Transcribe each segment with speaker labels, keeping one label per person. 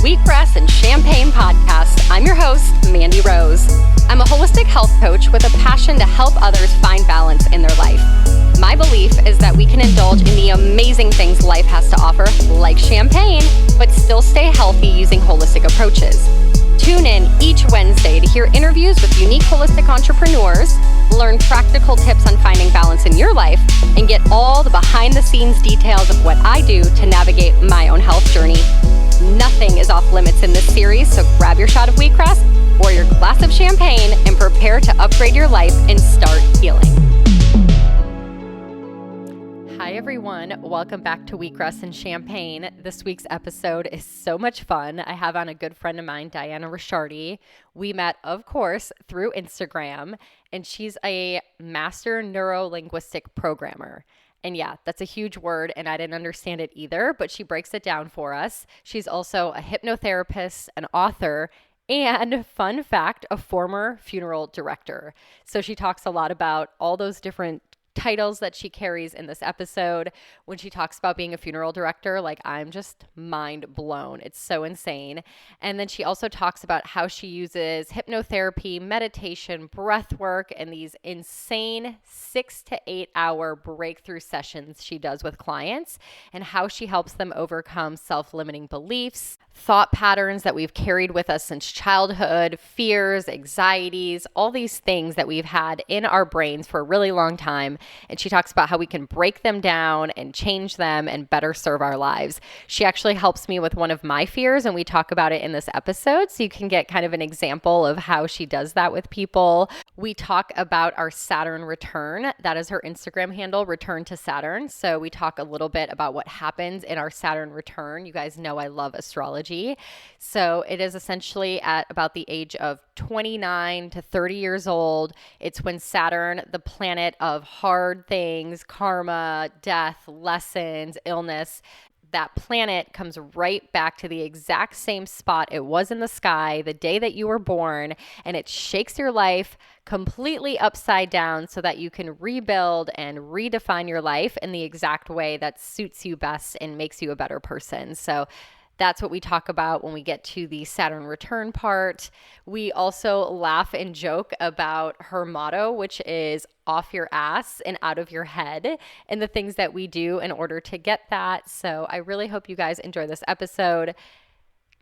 Speaker 1: Wheatgrass and Champagne podcast. I'm your host, Mandy Rose. I'm a holistic health coach with a passion to help others find balance in their life. My belief is that we can indulge in the amazing things life has to offer, like champagne, but still stay healthy using holistic approaches. Tune in each Wednesday to hear interviews with unique holistic entrepreneurs, learn practical tips on finding balance in your life, and get all the behind-the-scenes details of what I do to navigate my own health journey. Nothing is off limits in this series, so grab your shot of wheatgrass or your glass of champagne and prepare to upgrade your life and start healing. Hi everyone, welcome back to Wheatgrass and Champagne. This week's episode is so much fun. I have on a good friend of mine, Diana Riccardi. We met, of course, through Instagram, and she's a Master Neuro-Linguistic Programmer. And yeah, that's a huge word, and I didn't understand it either, but she breaks it down for us. She's also a hypnotherapist, an author, and fun fact, a former funeral director. So she talks a lot about all those different titles that she carries in this episode. When she talks about being a funeral director, like, I'm just mind blown. It's so insane. And then she also talks about how she uses hypnotherapy, meditation, breath work, and these insane 6 to 8 hour breakthrough sessions she does with clients, and how she helps them overcome self-limiting beliefs, thought patterns that we've carried with us since childhood, fears, anxieties, all these things that we've had in our brains for a really long time. And she talks about how we can break them down and change them and better serve our lives. She actually helps me with one of my fears, and we talk about it in this episode, so you can get kind of an example of how she does that with people. We talk about our Saturn return. That is her Instagram handle, Return to Saturn. So we talk a little bit about what happens in our Saturn return. You guys know I love astrology. So it is essentially at about the age of 29 to 30 years old. It's when Saturn, the planet of hard things, karma, death, lessons, illness, that planet comes right back to the exact same spot it was in the sky the day that you were born, and it shakes your life completely upside down so that you can rebuild and redefine your life in the exact way that suits you best and makes you a better person. So that's what we talk about when we get to the Saturn return part. We also laugh and joke about her motto, which is off your ass and out of your head, and the things that we do in order to get that. So I really hope you guys enjoy this episode.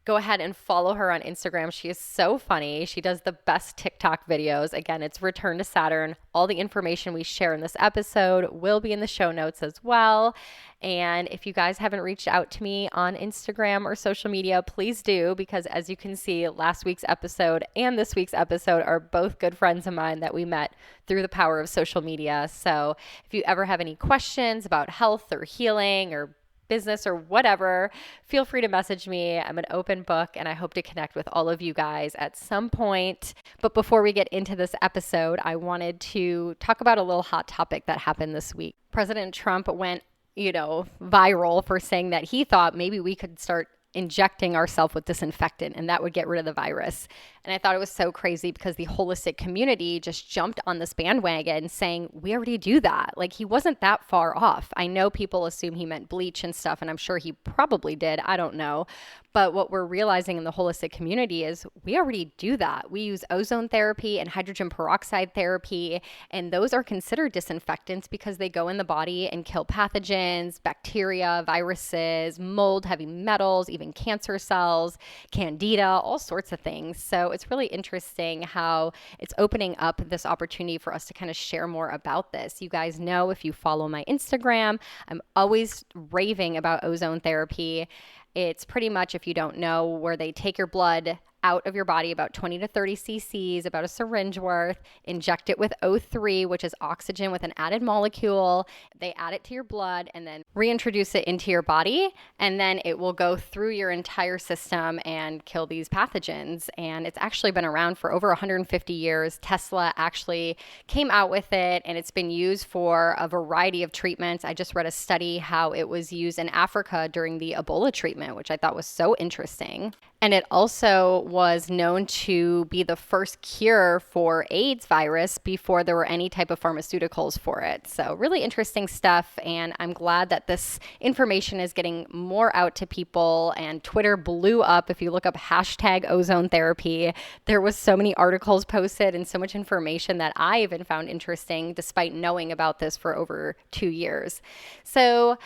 Speaker 1: Go ahead and follow her on Instagram. She is so funny. She does the best TikTok videos. Again, it's Return to Saturn. All the information we share in this episode will be in the show notes as well. And if you guys haven't reached out to me on Instagram or social media, please do, because as you can see, last week's episode and this week's episode are both good friends of mine that we met through the power of social media. So if you ever have any questions about health or healing or business or whatever, feel free to message me. I'm an open book, and I hope to connect with all of you guys at some point. But before we get into this episode, I wanted to talk about a little hot topic that happened this week. President Trump went, viral for saying that he thought maybe we could start injecting ourselves with disinfectant and that would get rid of the virus. And I thought it was so crazy because the holistic community just jumped on this bandwagon saying, we already do that. Like, he wasn't that far off. I know people assume he meant bleach and stuff, and I'm sure he probably did. I don't know. But what we're realizing in the holistic community is we already do that. We use ozone therapy and hydrogen peroxide therapy, and those are considered disinfectants because they go in the body and kill pathogens, bacteria, viruses, mold, heavy metals, even cancer cells, candida, all sorts of things. So it's really interesting how it's opening up this opportunity for us to kind of share more about this. You guys know, if you follow my Instagram, I'm always raving about ozone therapy. It's pretty much, if you don't know, where they take your blood out of your body, about 20 to 30 cc's, about a syringe worth, inject it with O3, which is oxygen with an added molecule. They add it to your blood and then reintroduce it into your body, and then it will go through your entire system and kill these pathogens. And it's actually been around for over 150 years. Tesla actually came out with it, and it's been used for a variety of treatments. I just read a study how it was used in Africa during the Ebola treatment, which I thought was so interesting. And it also was known to be the first cure for AIDS virus before there were any type of pharmaceuticals for it. So really interesting stuff. And I'm glad that this information is getting more out to people, and Twitter blew up. If you look up hashtag ozone therapy, there was so many articles posted and so much information that I even found interesting despite knowing about this for over 2 years. So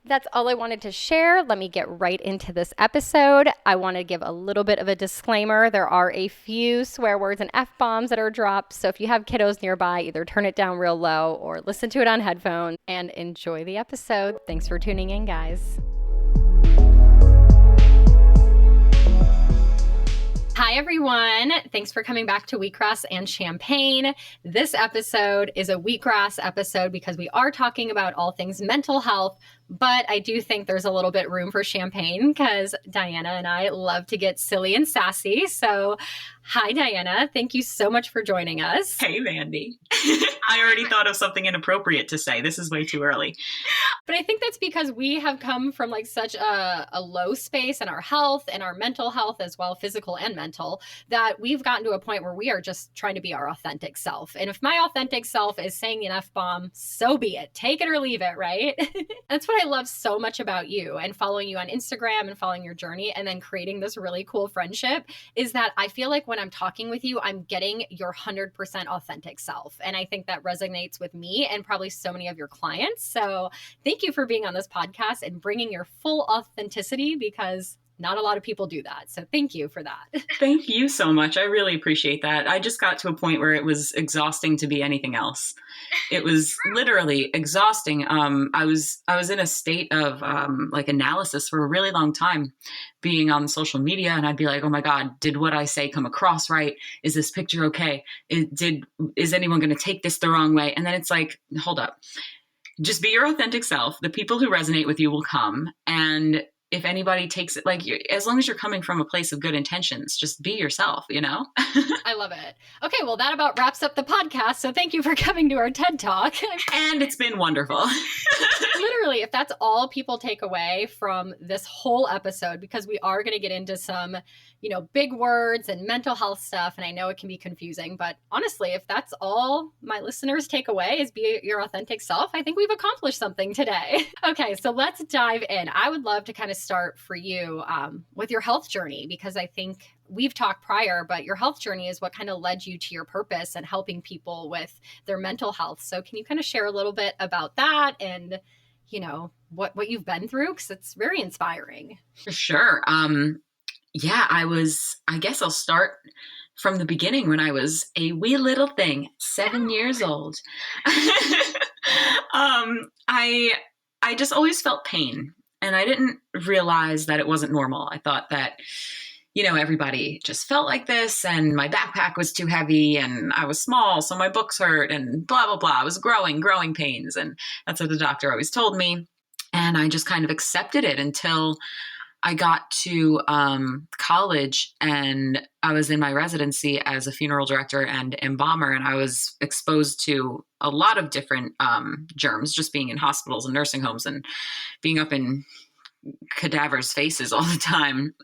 Speaker 1: that's all I wanted to share. Let me get right into this episode. I want to give a little bit of a disclaimer. There are a few swear words and F-bombs that are dropped. So if you have kiddos nearby, either turn it down real low or listen to it on headphones, and enjoy the episode. Thanks for tuning in, guys. Hi, everyone. Thanks for coming back to Wheatgrass and Champagne. This episode is a wheatgrass episode because we are talking about all things mental health, but I do think there's a little bit room for champagne because Diana and I love to get silly and sassy. So hi, Diana. Thank you so much for joining us.
Speaker 2: Hey, Mandy. I already thought of something inappropriate to say. This is way too early.
Speaker 1: But I think that's because we have come from like such a low space in our health and our mental health as well, physical and mental, that we've gotten to a point where we are just trying to be our authentic self. And if my authentic self is saying an F-bomb, so be it. Take it or leave it, right? That's what I love so much about you and following you on Instagram and following your journey and then creating this really cool friendship is that I feel like when I'm talking with you, I'm getting your 100% authentic self. And I think that resonates with me and probably so many of your clients. So thank you for being on this podcast and bringing your full authenticity because not a lot of people do that. So thank you for that.
Speaker 2: Thank you so much. I really appreciate that. I just got to a point where it was exhausting to be anything else. It was literally exhausting. I was in a state of like analysis for a really long time, being on social media, and I'd be like, "Oh my God, did what I say come across right? Is this picture okay? Is anyone going to take this the wrong way?" And then it's like, hold up. Just be your authentic self. The people who resonate with you will come. And if anybody takes it, like, as long as you're coming from a place of good intentions, just be yourself, you know?
Speaker 1: I love it. Okay, well, that about wraps up the podcast. So thank you for coming to our TED Talk.
Speaker 2: And it's been wonderful.
Speaker 1: Literally, if that's all people take away from this whole episode, because we are going to get into some, big words and mental health stuff. And I know it can be confusing, but honestly, if that's all my listeners take away is be your authentic self, I think we've accomplished something today. Okay, so let's dive in. I would love to kind of start for you with your health journey, because I think we've talked prior, but your health journey is what kind of led you to your purpose and helping people with their mental health. So can you kind of share a little bit about that and, what you've been through? Because it's very inspiring.
Speaker 2: For sure. I guess I'll start from the beginning when I was a wee little thing, 7 years old. I just always felt pain, and I didn't realize that it wasn't normal. I thought that, everybody just felt like this, and my backpack was too heavy, and I was small, so my books hurt, and blah, blah, blah. I was growing pains, and that's what the doctor always told me. And I just kind of accepted it until I got to college, and I was in my residency as a funeral director and embalmer, and I was exposed to a lot of different germs, just being in hospitals and nursing homes and being up in cadavers' faces all the time.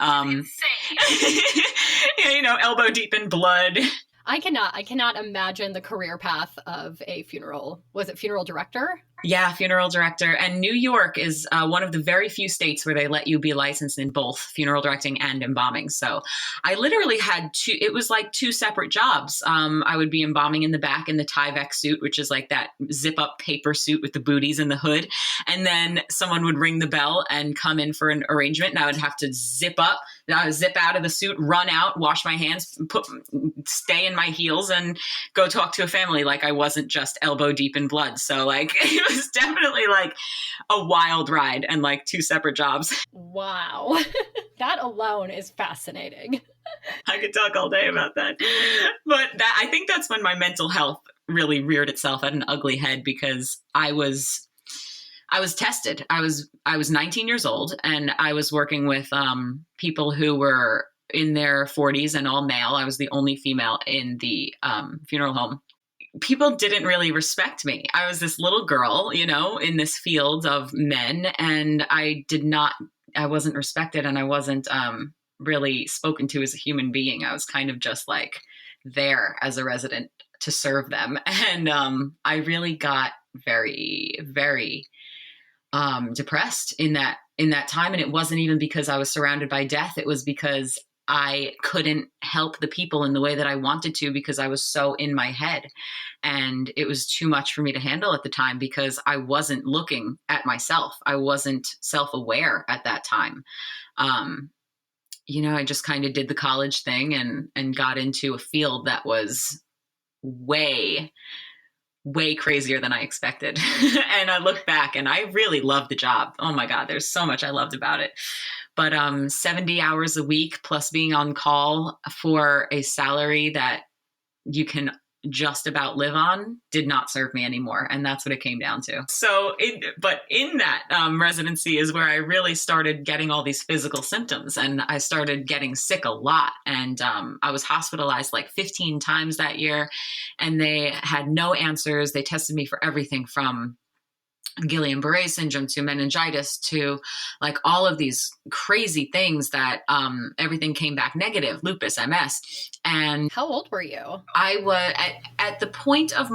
Speaker 2: Elbow deep in blood.
Speaker 1: I cannot imagine the career path of a funeral. Was it funeral director?
Speaker 2: Yeah, funeral director. And New York is one of the very few states where they let you be licensed in both funeral directing and embalming. So I literally had it was like two separate jobs. I would be embalming in the back in the Tyvek suit, which is like that zip up paper suit with the booties in the hood. And then someone would ring the bell and come in for an arrangement, and I would have to zip up. I would zip out of the suit, run out, wash my hands, stay in my heels, and go talk to a family like I wasn't just elbow deep in blood. So like it was definitely like a wild ride and like two separate jobs.
Speaker 1: Wow. That alone is fascinating.
Speaker 2: I could talk all day about that. But I think that's when my mental health really reared itself at an ugly head, because I was tested. I was 19 years old, and I was working with people who were in their 40s and all male. I was the only female in the funeral home. People didn't really respect me. I was this little girl, in this field of men, and I wasn't respected, and I wasn't really spoken to as a human being. I was kind of just like there as a resident to serve them. And I really got very, very depressed in that time. And it wasn't even because I was surrounded by death. It was because I couldn't help the people in the way that I wanted to, because I was so in my head, and it was too much for me to handle at the time because I wasn't looking at myself. I wasn't self-aware at that time. I just kind of did the college thing and got into a field that was way, way crazier than I expected. And I look back and I really loved the job. Oh my God, there's so much I loved about it. But 70 hours a week plus being on call for a salary that you can just about live on did not serve me anymore. And that's what it came down to. But in that residency is where I really started getting all these physical symptoms, and I started getting sick a lot. And I was hospitalized like 15 times that year, and they had no answers. They tested me for everything from Guillain-Barré syndrome to meningitis to like all of these crazy things that everything came back negative, lupus, MS. And
Speaker 1: how old were you?
Speaker 2: I was at the point of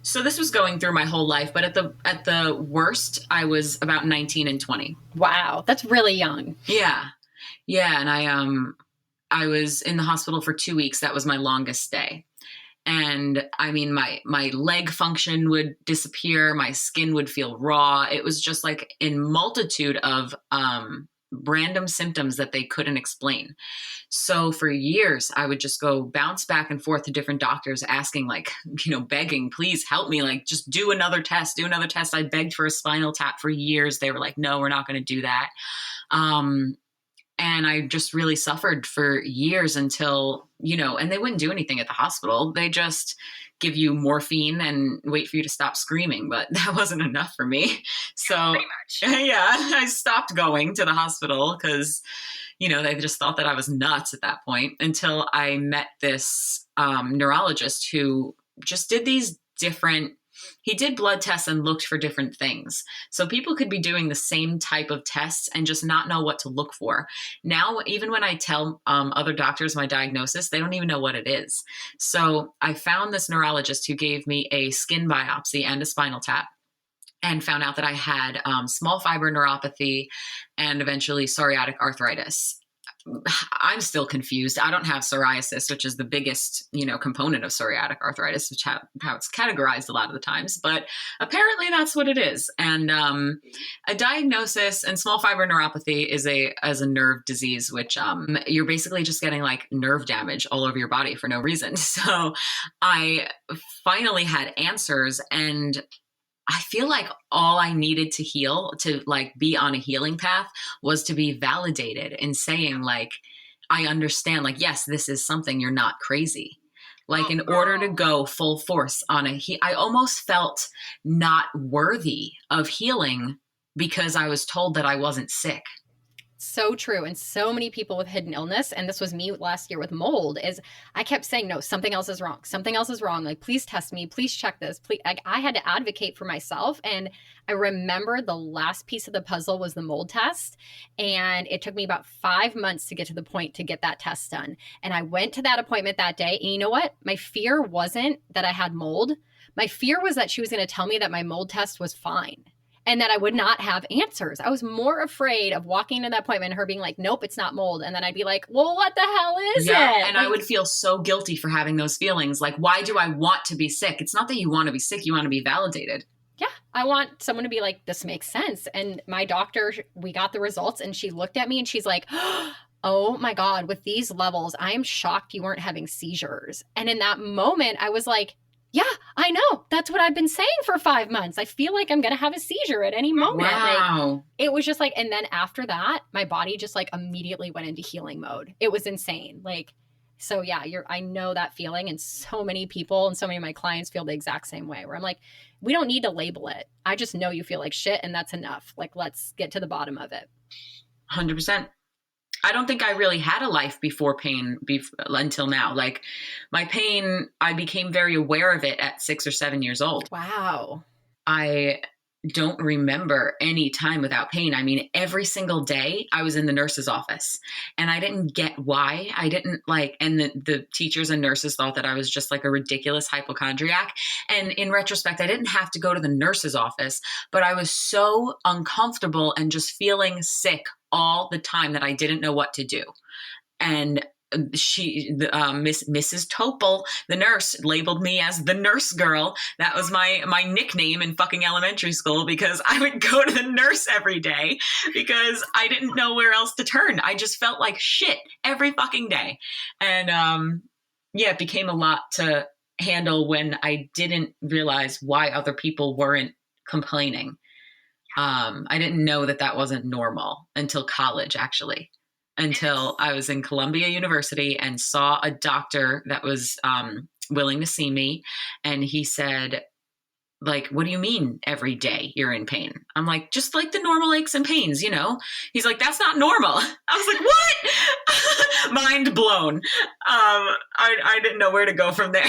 Speaker 2: so this was going through my whole life, but at the worst, I was about 19 and 20.
Speaker 1: Wow. That's really young.
Speaker 2: Yeah. Yeah. And I was in the hospital for 2 weeks. That was my longest stay. And I mean, my leg function would disappear. My skin would feel raw. It was just like a multitude of random symptoms that they couldn't explain. So for years, I would just go bounce back and forth to different doctors asking, like, begging, please help me, like, just do another test, do another test. I begged for a spinal tap for years. They were like, no, we're not going to do that. And I just really suffered for years until, and they wouldn't do anything at the hospital. They just give you morphine and wait for you to stop screaming. But that wasn't enough for me. So pretty much. Yeah, I stopped going to the hospital because, they just thought that I was nuts at that point, until I met this neurologist who just did these he did blood tests and looked for different things. So people could be doing the same type of tests and just not know what to look for. Now, even when I tell other doctors my diagnosis, they don't even know what it is. So I found this neurologist who gave me a skin biopsy and a spinal tap, and found out that I had small fiber neuropathy and eventually psoriatic arthritis. I'm still confused. I don't have psoriasis, which is the biggest, component of psoriatic arthritis, which how it's categorized a lot of the times. But apparently that's what it is. And a diagnosis, and small fiber neuropathy is a nerve disease, which you're basically just getting like nerve damage all over your body for no reason. So I finally had answers, and I feel like all I needed to heal, to like be on a healing path, was to be validated in saying, like, I understand, like, yes, this is something, you're not crazy. Like, in order to go full force on I almost felt not worthy of healing because I was told that I wasn't sick.
Speaker 1: So true. And so many people with hidden illness, and this was me last year with mold, is I kept saying, no, something else is wrong. Something else is wrong. Like, please test me. Please check this. Please. I had to advocate for myself. And I remember the last piece of the puzzle was the mold test. And it took me about 5 months to get to the point to get that test done. And I went to that appointment that day. And you know what? My fear wasn't that I had mold. My fear was that she was going to tell me that my mold test was fine, and that I would not have answers. I was more afraid of walking into that appointment and her being like, nope, it's not mold. And then I'd be like, well, what the hell is it?
Speaker 2: And I would feel so guilty for having those feelings. Like, why do I want to be sick? It's not that you want to be sick. You want to be validated.
Speaker 1: Yeah. I want someone to be like, this makes sense. And my doctor, we got the results, and she looked at me and she's like, oh my God, with these levels, I am shocked you weren't having seizures. And in that moment, I was like, yeah, I know. That's what I've been saying for 5 months. I feel like I'm going to have a seizure at any moment.
Speaker 2: Wow.
Speaker 1: Like, it was just like, and then after that, my body just like immediately went into healing mode. It was insane. Like, so yeah, I know that feeling. And so many people and so many of my clients feel the exact same way, where I'm like, we don't need to label it. I just know you feel like shit, and that's enough. Like, let's get to the bottom of it.
Speaker 2: 100%. I don't think I really had a life before pain until now. Like, my pain, I became very aware of it at 6 or 7 years old.
Speaker 1: Wow.
Speaker 2: I don't remember any time without pain. I mean, every single day I was in the nurse's office, and I didn't get why. I didn't like, and the teachers and nurses thought that I was just like a ridiculous hypochondriac. And in retrospect, I didn't have to go to the nurse's office, but I was so uncomfortable and just feeling sick all the time that I didn't know what to do. And Mrs. Topol, the nurse, labeled me as the nurse girl. That was my nickname in fucking elementary school, because I would go to the nurse every day because I didn't know where else to turn. I just felt like shit every fucking day. And it became a lot to handle when I didn't realize why other people weren't complaining. I didn't know that wasn't normal until college, actually. Until I was in Columbia University and saw a doctor that was willing to see me. And he said, like, what do you mean every day you're in pain? I'm like, just like the normal aches and pains, you know? He's like, that's not normal. I was like, what? Mind blown. I didn't know where to go from there.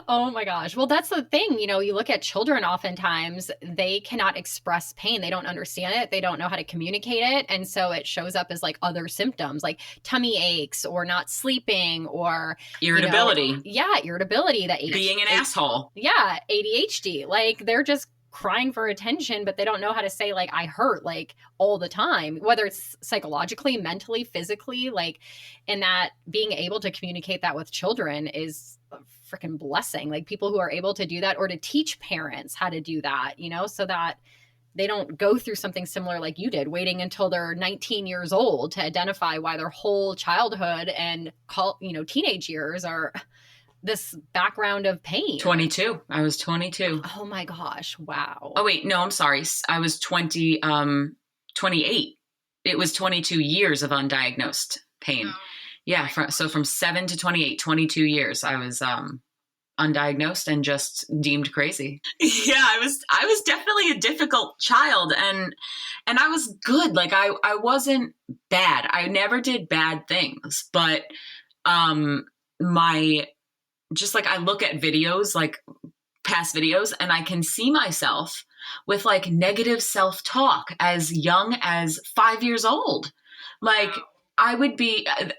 Speaker 1: Oh my gosh. Well, that's the thing. You look at children, oftentimes they cannot express pain. They don't understand it. They don't know how to communicate it. And so it shows up as like other symptoms like tummy aches or not sleeping or
Speaker 2: irritability.
Speaker 1: Irritability.
Speaker 2: Being an asshole.
Speaker 1: Yeah. ADHD. Like they're just crying for attention, but they don't know how to say like, I hurt like all the time, whether it's psychologically, mentally, physically, like, and that being able to communicate that with children is a freaking blessing. Like people who are able to do that, or to teach parents how to do that, so that they don't go through something similar like you did, waiting until they're 19 years old to identify why their whole childhood and teenage years are this background of pain.
Speaker 2: 22. I was 22.
Speaker 1: Oh my gosh. Wow.
Speaker 2: Oh wait, no, I'm sorry. I was 28. It was 22 years of undiagnosed pain. Oh. Yeah. So from 7 to 28, 22 years, I was undiagnosed and just deemed crazy. Yeah, I was definitely a difficult child, and I was good. Like I wasn't bad. I never did bad things, but just like I look at videos, like past videos, and I can see myself with like negative self-talk as young as 5 years old. Like I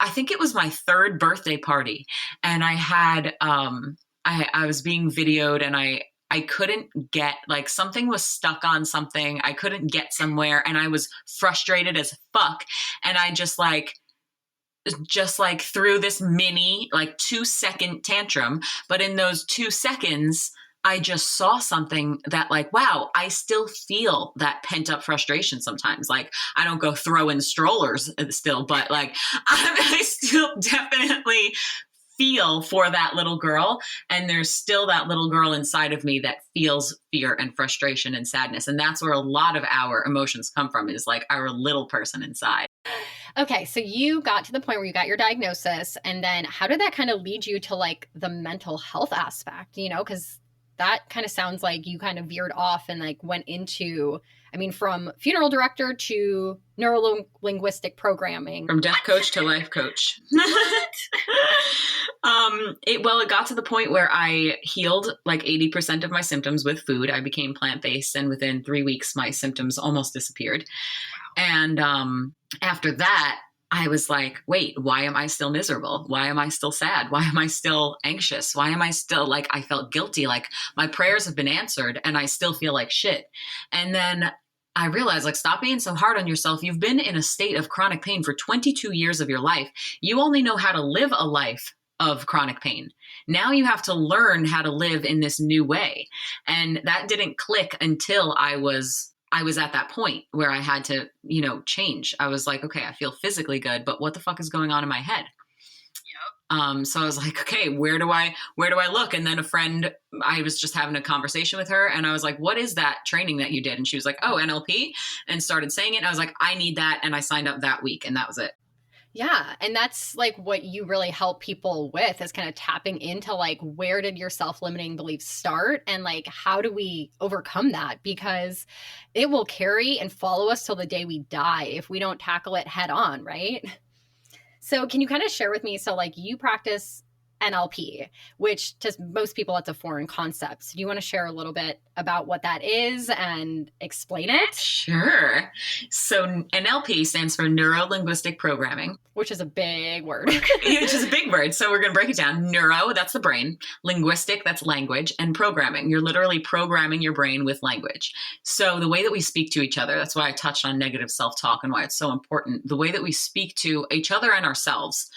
Speaker 2: think it was my 3rd birthday party, and I had, I was being videoed, and I couldn't get, like, something was stuck on something. I couldn't get somewhere, and I was frustrated as fuck. And I just threw this mini, like 2-second tantrum. But in those 2 seconds, I just saw something that, like, wow, I still feel that pent up frustration sometimes. Like, I don't go throwing strollers still, but like, I still definitely feel for that little girl. And there's still that little girl inside of me that feels fear and frustration and sadness. And that's where a lot of our emotions come from, is like our little person inside.
Speaker 1: Okay, so you got to the point where you got your diagnosis, and then how did that kind of lead you to like the mental health aspect, because that kind of sounds like you kind of veered off and like went into, from funeral director to neuro-linguistic programming.
Speaker 2: From death coach to life coach. It got to the point where I healed like 80% of my symptoms with food. I became plant-based, and within 3 weeks, my symptoms almost disappeared. Wow. And after that, I was like, wait, why am I still miserable? Why am I still sad? Why am I still anxious? Why am I still like, I felt guilty. Like my prayers have been answered and I still feel like shit. And then I realized, like, stop being so hard on yourself. You've been in a state of chronic pain for 22 years of your life. You only know how to live a life of chronic pain. Now you have to learn how to live in this new way. And that didn't click until I was at that point where I had to, change. I was like, okay, I feel physically good, but what the fuck is going on in my head? Yep. So I was like, okay, where do I look? And then a friend, I was just having a conversation with her, and I was like, what is that training that you did? And she was like, oh, NLP, and started saying it. And I was like, I need that. And I signed up that week, and that was it.
Speaker 1: Yeah. And that's like what you really help people with, is kind of tapping into like, where did your self-limiting beliefs start? And like, how do we overcome that? Because it will carry and follow us till the day we die if we don't tackle it head on, right? So can you kind of share with me, so like you practice NLP, which to most people, it's a foreign concept. So do you want to share a little bit about what that is and explain it?
Speaker 2: Sure. So NLP stands for Neuro-Linguistic Programming.
Speaker 1: Which is a big word.
Speaker 2: Which is a big word. So we're going to break it down. Neuro, that's the brain. Linguistic, that's language. And programming, you're literally programming your brain with language. So the way that we speak to each other, that's why I touched on negative self-talk and why it's so important. The way that we speak to each other and ourselves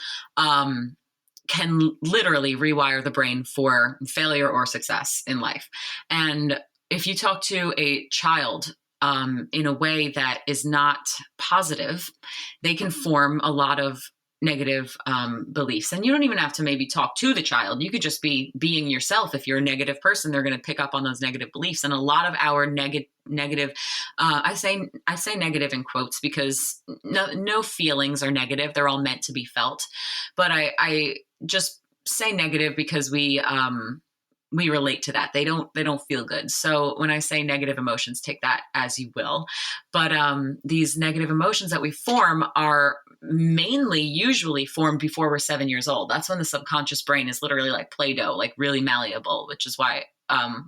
Speaker 2: can literally rewire the brain for failure or success in life. And if you talk to a child in a way that is not positive, they can form a lot of negative beliefs. And you don't even have to maybe talk to the child. You could just be being yourself. If you're a negative person, they're going to pick up on those negative beliefs. And a lot of our negative, I say negative in quotes because no feelings are negative. They're all meant to be felt. But I just say negative because we relate to that. They don't feel good. So when I say negative emotions, take that as you will. But these negative emotions that we form are usually formed before we're 7 years old. That's when the subconscious brain is literally like Play-Doh, like really malleable, which is why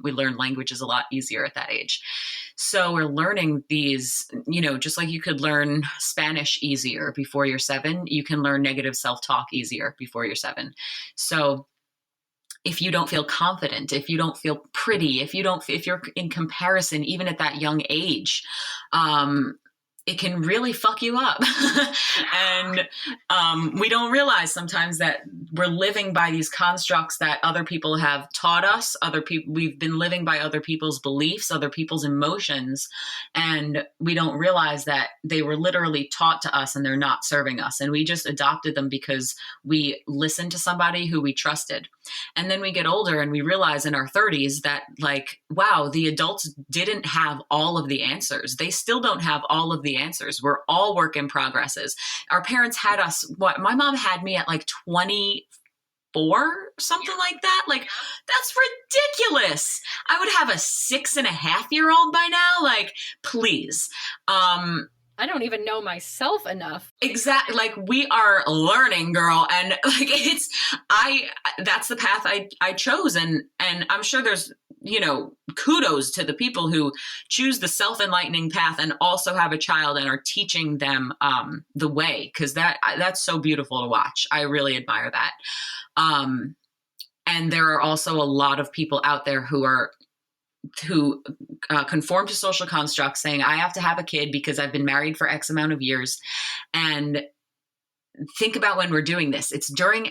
Speaker 2: we learn languages a lot easier at that age. So we're learning these, just like you could learn Spanish easier before you're 7, you can learn negative self-talk easier before you're 7. So if you don't feel confident, if you don't feel pretty, if you're in comparison, even at that young age, it can really fuck you up. And we don't realize sometimes that we're living by these constructs that other people have taught us. We've been living by other people's beliefs, other people's emotions, and we don't realize that they were literally taught to us and they're not serving us. And we just adopted them because we listened to somebody who we trusted. And then we get older and we realize in our 30s that, like, wow, the adults didn't have all of the answers. They still don't have all of the answers. We're all work in progresses. Our parents had us, my mom had me at like 24, something like that. Like, that's ridiculous. I would have a 6.5-year-old by now. Like, please.
Speaker 1: I don't even know myself enough.
Speaker 2: Exactly. Like, we are learning, girl. And like, that's the path I chose. And I'm sure there's, kudos to the people who choose the self-enlightening path and also have a child and are teaching them the way. Cause that's so beautiful to watch. I really admire that. And there are also a lot of people out there who conform to social constructs, saying, I have to have a kid because I've been married for X amount of years. And think about when we're doing this. It's during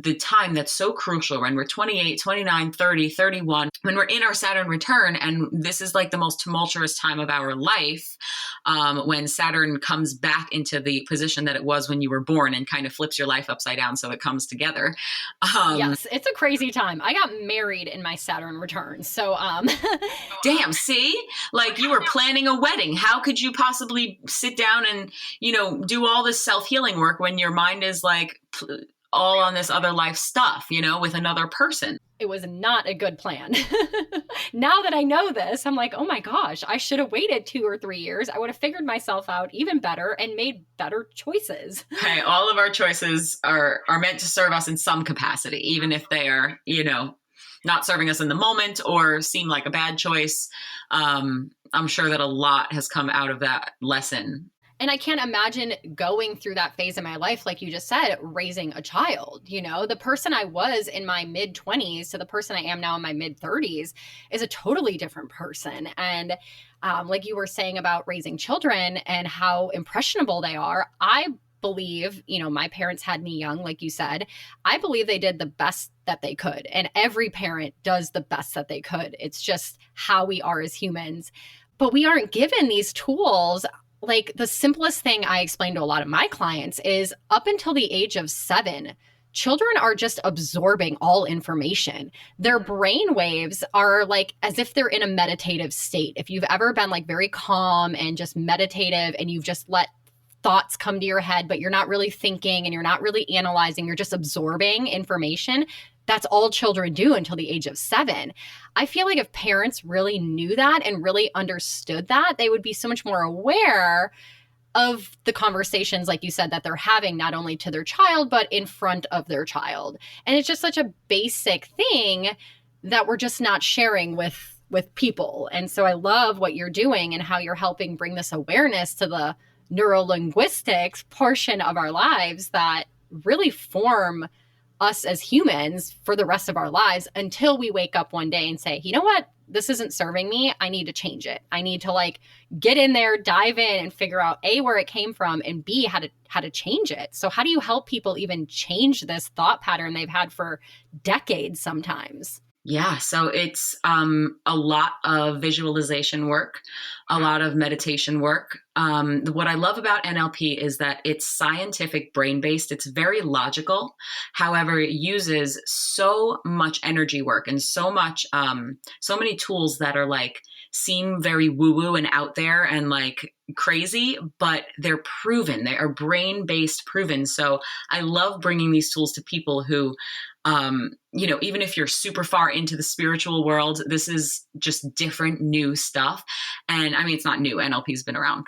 Speaker 2: the time that's so crucial when we're 28, 29, 30, 31, when we're in our Saturn return. And this is like the most tumultuous time of our life, when Saturn comes back into the position that it was when you were born and kind of flips your life upside down so it comes together.
Speaker 1: Yes, it's a crazy time. I got married in my Saturn return. So
Speaker 2: damn, see? Like, you were planning a wedding. How could you possibly sit down and, do all this self-healing work when your mind is like all on this other life stuff, with another person?
Speaker 1: It was not a good plan. Now that I know this, I'm like, oh my gosh, I should have waited 2 or 3 years. I would have figured myself out even better and made better choices.
Speaker 2: Hey, all of our choices are meant to serve us in some capacity, even if they are, not serving us in the moment or seem like a bad choice. I'm sure that a lot has come out of that lesson.
Speaker 1: And I can't imagine going through that phase in my life, like you just said, raising a child. The person I was in my mid-20s to the person I am now in my mid-30s is a totally different person. And like you were saying about raising children and how impressionable they are, I believe, my parents had me young, like you said. I believe they did the best that they could. And every parent does the best that they could. It's just how we are as humans. But we aren't given these tools. Like, the simplest thing I explain to a lot of my clients is up until the age of 7, children are just absorbing all information. Their brain waves are like as if they're in a meditative state. If you've ever been like very calm and just meditative and you've just let thoughts come to your head, but you're not really thinking and you're not really analyzing, you're just absorbing information. That's all children do until the age of 7. I feel like if parents really knew that and really understood that, they would be so much more aware of the conversations, like you said, that they're having not only to their child, but in front of their child. And it's just such a basic thing that we're just not sharing with people. And so I love what you're doing and how you're helping bring this awareness to the neurolinguistics portion of our lives that really form us as humans for the rest of our lives until we wake up one day and say, you know what? This isn't serving me. I need to change it. I need to like get in there, dive in and figure out A, where it came from, and B, how to change it. So how do you help people even change this thought pattern they've had for decades sometimes?
Speaker 2: Yeah, so it's a lot of visualization work, a lot of meditation work. What I love about NLP is that it's scientific, brain-based. It's very logical. However, it uses so much energy work and so many tools that are like seem very woo-woo and out there and like crazy, but they're proven. They are brain-based proven. So I love bringing these tools to people who even if you're super far into the spiritual world, this is just different, new stuff. And I mean, it's not new. NLP's been around,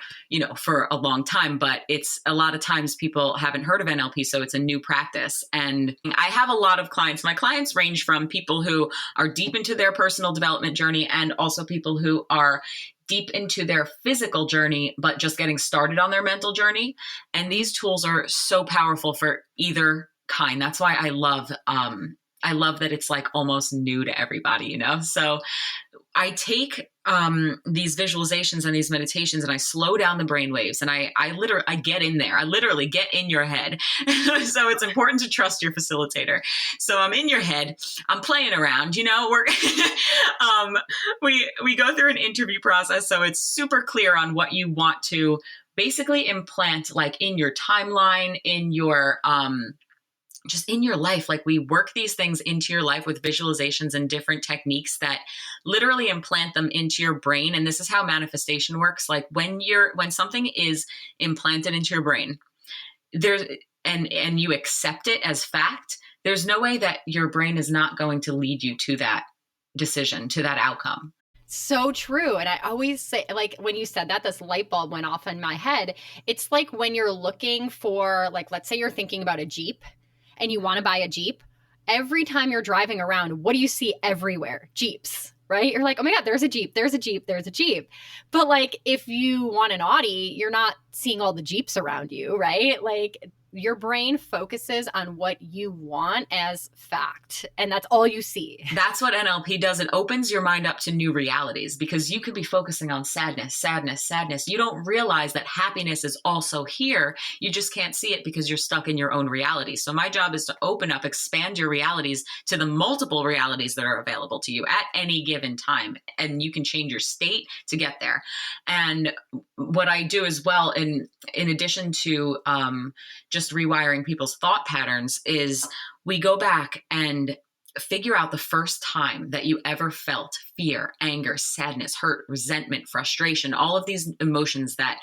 Speaker 2: for a long time, but it's a lot of times people haven't heard of NLP. So it's a new practice. And I have a lot of clients. My clients range from people who are deep into their personal development journey and also people who are deep into their physical journey, but just getting started on their mental journey. And these tools are so powerful for either kind. That's why I love that it's like almost new to everybody, So I take these visualizations and these meditations and I slow down the brain waves and I get in there. I literally get in your head. So it's important to trust your facilitator. So I'm in your head, I'm playing around, we go through an interview process. So it's super clear on what you want to basically implant, like in your timeline, in your, just in your life. Like we work these things into your life with visualizations and different techniques that literally implant them into your brain. And this is how manifestation works. Like when something is implanted into your brain, and you accept it as fact, there's no way that your brain is not going to lead you to that decision, to that outcome.
Speaker 1: So true. And I always say, like, when you said that, this light bulb went off in my head. It's like when you're looking for, like, let's say you're thinking about a Jeep and you want to buy a Jeep. Every time you're driving around, what do you see everywhere? Jeeps, right? You're like, oh my God, there's a Jeep, there's a Jeep, there's a Jeep. But like, if you want an Audi, you're not seeing all the Jeeps around you, right? Like your brain focuses on what you want as fact, and that's all you see.
Speaker 2: That's what NLP does. It opens your mind up to new realities because you could be focusing on sadness. You don't realize that happiness is also here. You just can't see it because you're stuck in your own reality. So my job is to open up, expand your realities to the multiple realities that are available to you at any given time. And you can change your state to get there. And what I do as well, in addition to just rewiring people's thought patterns, is we go back and figure out the first time that you ever felt fear, anger, sadness, hurt, resentment, frustration, all of these emotions that,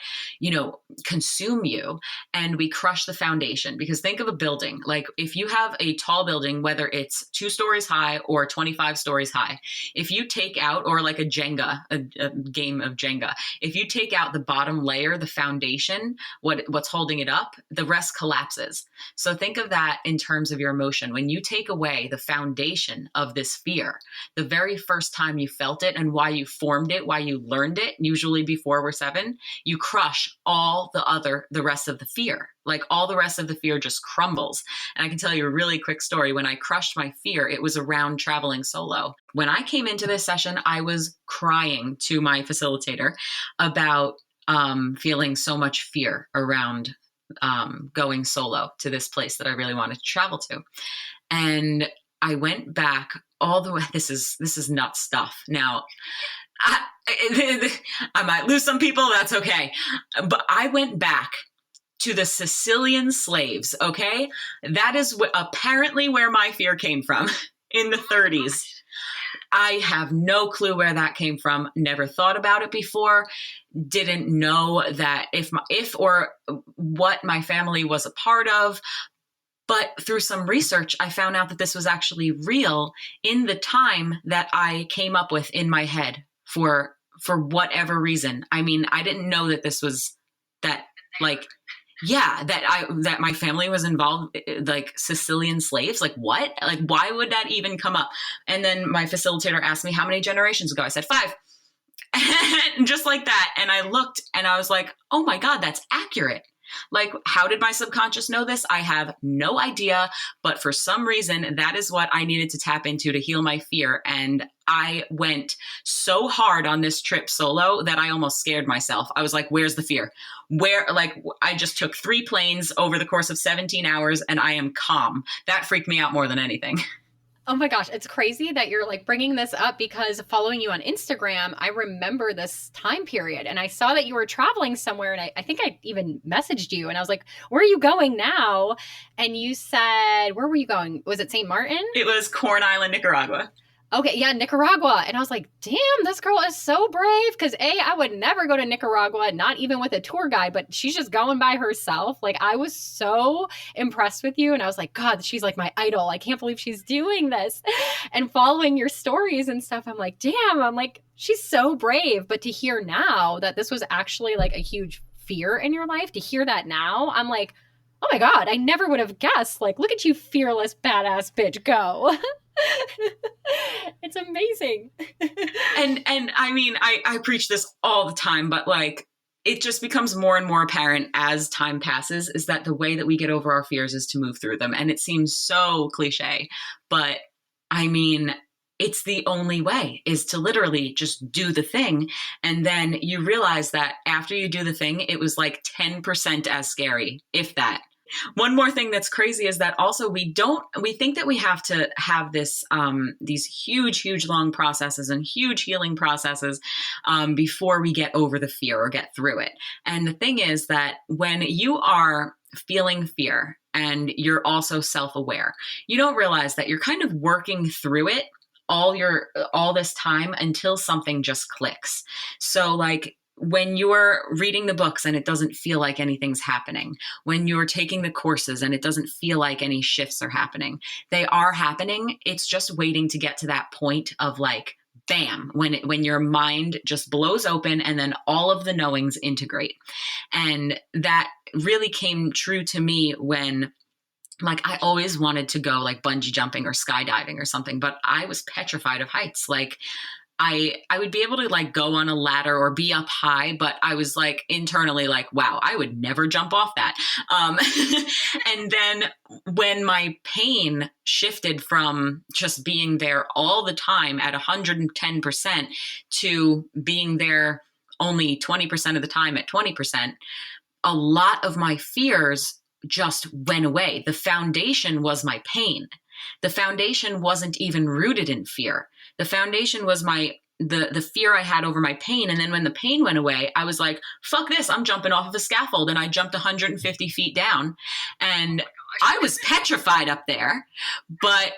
Speaker 2: consume you. And we crush the foundation. Because think of a building. Like if you have a tall building, whether it's 2 stories high or 25 stories high, if you take out, or like a Jenga, a game of Jenga, if you take out the bottom layer, the foundation, what's holding it up, the rest collapses. So think of that in terms of your emotion. When you take away the foundation of this fear, the very first time you felt it and why you formed it, why you learned it, usually before we're 7, you crush all the rest of the fear. Like all the rest of the fear just crumbles. And I can tell you a really quick story. When I crushed my fear, it was around traveling solo. When I came into this session, I was crying to my facilitator about feeling so much fear around going solo to this place that I really wanted to travel to. And I went back all the way. This is nuts stuff. Now, I might lose some people. That's okay. But I went back to the Sicilian slaves. Okay. That is apparently where my fear came from in the 30s. I have no clue where that came from. Never thought about it before. Didn't know that if or what my family was a part of. But through some research, I found out that this was actually real in the time that I came up with in my head for whatever reason. I mean, I didn't know that Like, yeah, that my family was involved, like Sicilian slaves. Like what? Like, why would that even come up? And then my facilitator asked me how many generations ago. I said 5. And just like that. And I looked and I was like, oh my God, that's accurate. Like, how did my subconscious know this? I have no idea. But for some reason, that is what I needed to tap into to heal my fear. And I went so hard on this trip solo that I almost scared myself. I was like, where's the fear? I just took 3 planes over the course of 17 hours and I am calm. That freaked me out more than anything.
Speaker 1: Oh my gosh, it's crazy that you're like bringing this up, because following you on Instagram, I remember this time period and I saw that you were traveling somewhere, and I think I even messaged you and I was like, where are you going now? And you said, where were you going? Was it St. Martin?
Speaker 2: It was Corn Island, Nicaragua.
Speaker 1: Okay, yeah, Nicaragua. And I was like, damn, this girl is so brave. Because I would never go to Nicaragua, not even with a tour guide, but she's just going by herself. Like, I was so impressed with you. And I was like, God, she's like my idol. I can't believe she's doing this. And following your stories and stuff, I'm like, damn, she's so brave. But to hear now that this was actually like a huge fear in your life, to hear that now, I'm like, oh my God, I never would have guessed. Like, look at you, fearless, badass bitch, go. It's amazing.
Speaker 2: and I mean, I preach this all the time, but like, it just becomes more and more apparent as time passes, is that the way that we get over our fears is to move through them. And it seems so cliche, but I mean, it's the only way, is to literally just do the thing. And then you realize that after you do the thing, it was like 10% as scary, if that. One more thing that's crazy is that also we think that we have to have these huge, long processes and huge healing processes before we get over the fear or get through it. And the thing is that when you are feeling fear and you're also self-aware, you don't realize that you're kind of working through it all this time until something just clicks. So like, when you're reading the books and it doesn't feel like anything's happening, when you're taking the courses and it doesn't feel like any shifts are happening, they are happening. It's just waiting to get to that point of like, bam, when your mind just blows open and then all of the knowings integrate. And that really came true to me when, like, I always wanted to go like bungee jumping or skydiving or something, but I was petrified of heights. Like, I would be able to like go on a ladder or be up high, but I was like internally like, wow, I would never jump off that. And then when my pain shifted from just being there all the time at 110% to being there only 20% of the time at 20%, a lot of my fears just went away. The foundation was my pain. The foundation wasn't even rooted in fear. The foundation was the fear I had over my pain. And then when the pain went away, I was like, fuck this, I'm jumping off of a scaffold. And I jumped 150 feet down. And I was petrified up there, but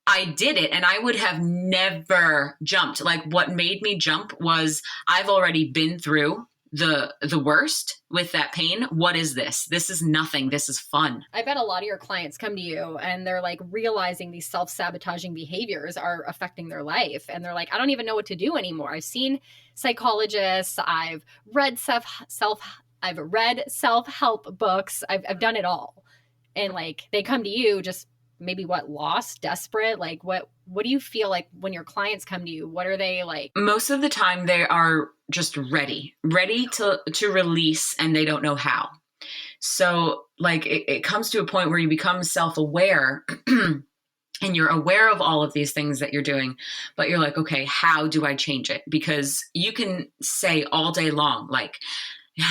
Speaker 2: I did it. And I would have never jumped. Like, what made me jump was I've already been through the worst with that pain. What is this? This is nothing. This is fun.
Speaker 1: I bet a lot of your clients come to you and they're like realizing these self-sabotaging behaviors are affecting their life. And they're like, I don't even know what to do anymore. I've seen psychologists. I've read self-help books. I've done it all. And like, they come to you just maybe lost, desperate. Like what do you feel like when your clients come to you? What are they like?
Speaker 2: Most of the time they are just ready to release, and they don't know how. So like it comes to a point where you become self-aware and you're aware of all of these things that you're doing, but you're like, okay, how do I change it? Because you can say all day long, like,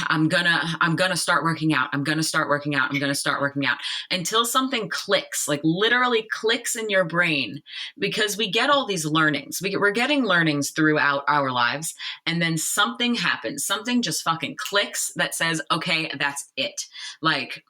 Speaker 2: I'm gonna start working out. I'm gonna start working out. I'm gonna start working out until something clicks, like literally clicks in your brain, because we get all these learnings. We're getting learnings throughout our lives. And then something happens. Something just fucking clicks that says, okay, that's it. Like,